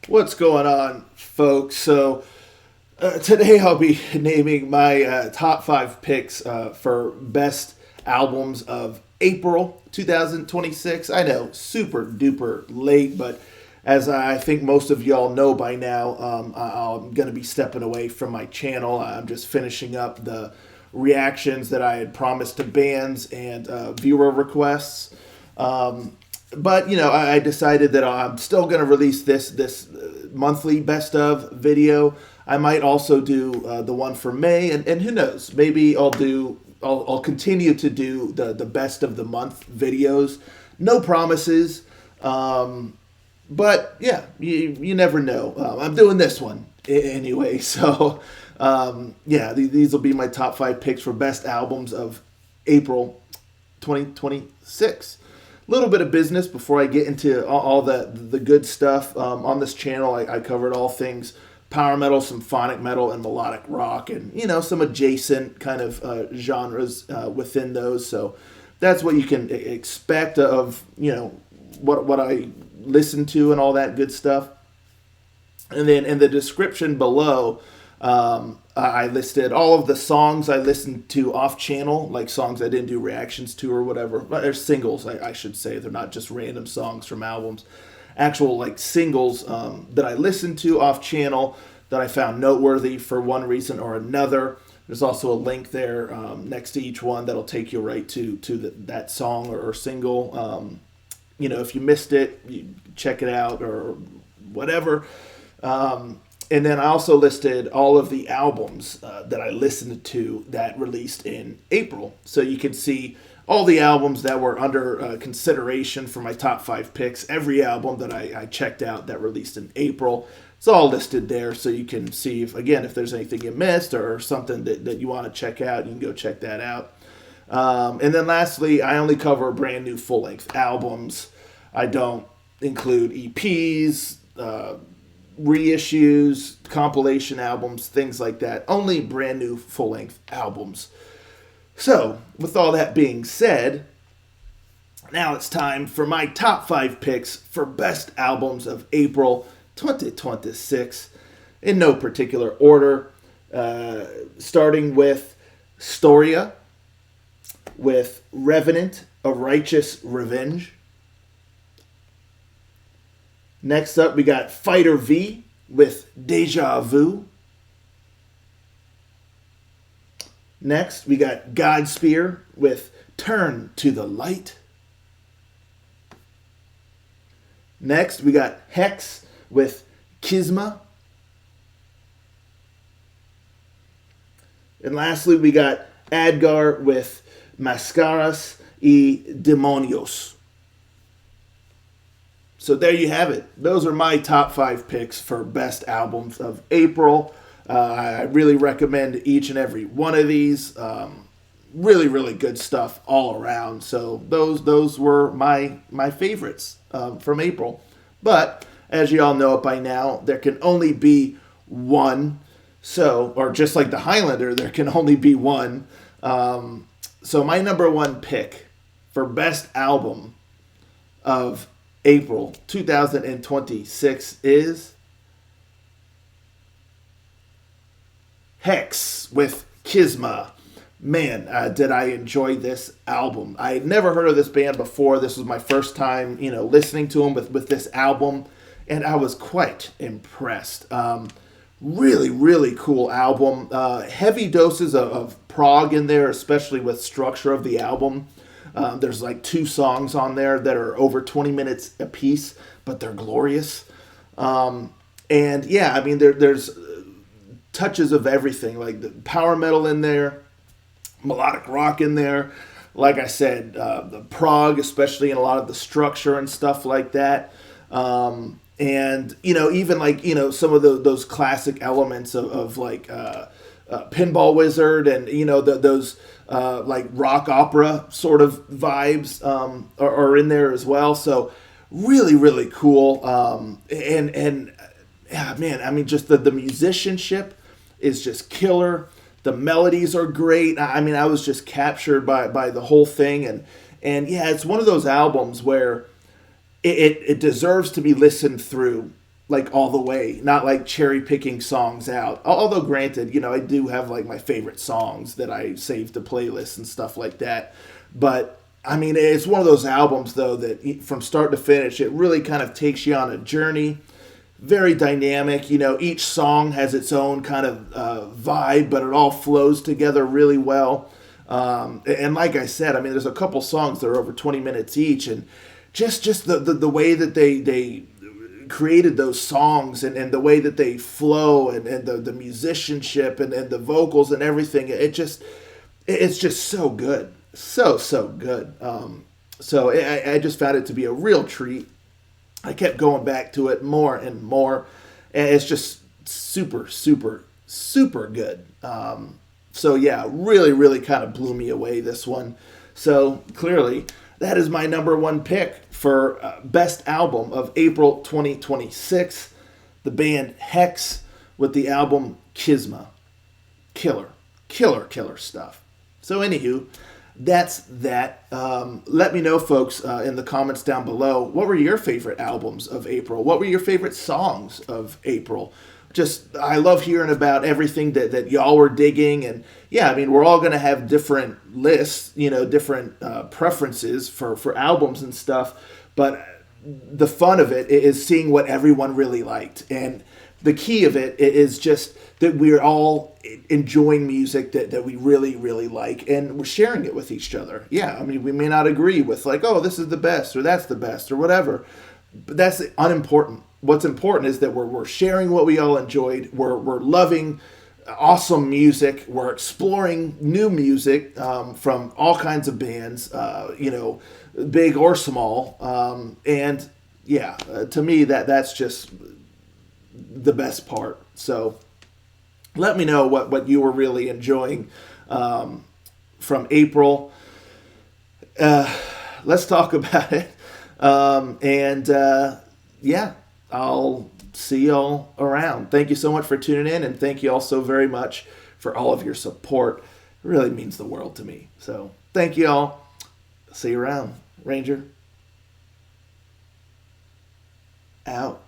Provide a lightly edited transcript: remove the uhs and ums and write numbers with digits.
What's going on, folks? Today I'll be naming my top five picks for best albums of April 2026. I know, super duper late, but as I think most of y'all know by now, I'm going to be stepping away from my channel. I'm just finishing up the reactions that I had promised to bands and viewer requests. But I decided that I'm still going to release this monthly best of video. I might also do the one for May, and who knows? Maybe I'll continue to do the best of the month videos. No promises, but yeah, you never know. I'm doing this one anyway, so yeah, these will be my top five picks for best albums of April 2026. Little bit of business before I get into all the good stuff. On this channel, I covered all things power metal, symphonic metal, and melodic rock, and some adjacent kind of genres within those. So that's what you can expect of what I listen to and all that good stuff. And then in the description below, I listed all of the songs I listened to off channel, like songs I didn't do reactions to or whatever. They're singles, I should say. They're not just random songs from albums. Actual like singles that I listened to off channel that I found noteworthy for one reason or another. There's also a link there next to each one that'll take you right to that song or single. If you missed it, you check it out or whatever. And then I also listed all of the albums that I listened to that released in April. So you can see all the albums that were under consideration for my top five picks. Every album that I checked out that released in April. It's all listed there, so you can see, if there's anything you missed or something that you want to check out, you can go check that out. And then lastly, I only cover brand new full-length albums. I don't include EPs, reissues, compilation albums, things like that. Only brand new full-length albums. So, with all that being said, now it's time for my top five picks for best albums of April 2026, in no particular order. Starting with Storia, with Revenant, A Righteous Revenge. Next up, we got Fighter V with Deja Vu. Next, we got Godspear with Turn to the Light. Next, we got Hex with Kisma. And lastly, we got Adgar with Mascaras y Demonios. So there you have it. Those are my top five picks for best albums of April. I really recommend each and every one of these. Really, really good stuff all around. So those were my favorites from April. But as you all know it by now, there can only be one. So, or just like the Highlander, there can only be one. So my number one pick for best album of April 2026 is Hex with Kisma. Man, did I enjoy this album. I had never heard of this band before. This was my first time, listening to them with this album, and I was quite impressed. Really, really cool album. Heavy doses of prog in there, especially with structure of the album. There's like two songs on there that are over 20 minutes a piece, but they're glorious. And yeah, I mean, there's touches of everything, like the power metal in there, melodic rock in there. Like I said, the prog, especially in a lot of the structure and stuff like that. And, even like, some of those classic elements of like Pinball Wizard and, those like rock opera sort of vibes are in there as well. So really, really cool. And yeah, man, I mean, just the musicianship is just killer. The melodies are great. I mean, I was just captured by the whole thing. And yeah, it's one of those albums where it deserves to be listened through like all the way, not like cherry picking songs out. Although granted, I do have like my favorite songs that I save to playlists and stuff like that. But I mean, it's one of those albums though that from start to finish, it really kind of takes you on a journey. Very dynamic, each song has its own kind of vibe, but it all flows together really well. And like I said, I mean, there's a couple songs that are over 20 minutes each, and just the way that they created those songs and the way that they flow and the musicianship and the vocals and everything, it's just so good, so good. So I just found it to be a real treat. I kept going back to it more and more, and it's just super good. So yeah, really kind of blew me away, this one. So clearly that is my number one pick for best album of April 2026. The band Hex with the album Kisma. Killer stuff. So anywho, that's that. Let me know, folks, in the comments down below, what were your favorite albums of April? What were your favorite songs of April? I love hearing about everything that y'all were digging. And yeah, I mean, we're all going to have different lists, different preferences for albums and stuff. But the fun of it is seeing what everyone really liked. And the key of it is just that we're all enjoying music that we really like, and we're sharing it with each other. Yeah, I mean, we may not agree with like, oh, this is the best or that's the best or whatever, but that's unimportant. What's important is that we're sharing what we all enjoyed. We're loving awesome music. We're exploring new music from all kinds of bands, big or small. And yeah, to me, that's just the best part. So let me know what you were really enjoying from April. Let's talk about it. Yeah, I'll see y'all around. Thank you so much for tuning in, and thank you all so very much for all of your support. It really means the world to me. So thank you all. See you around. Ranger out.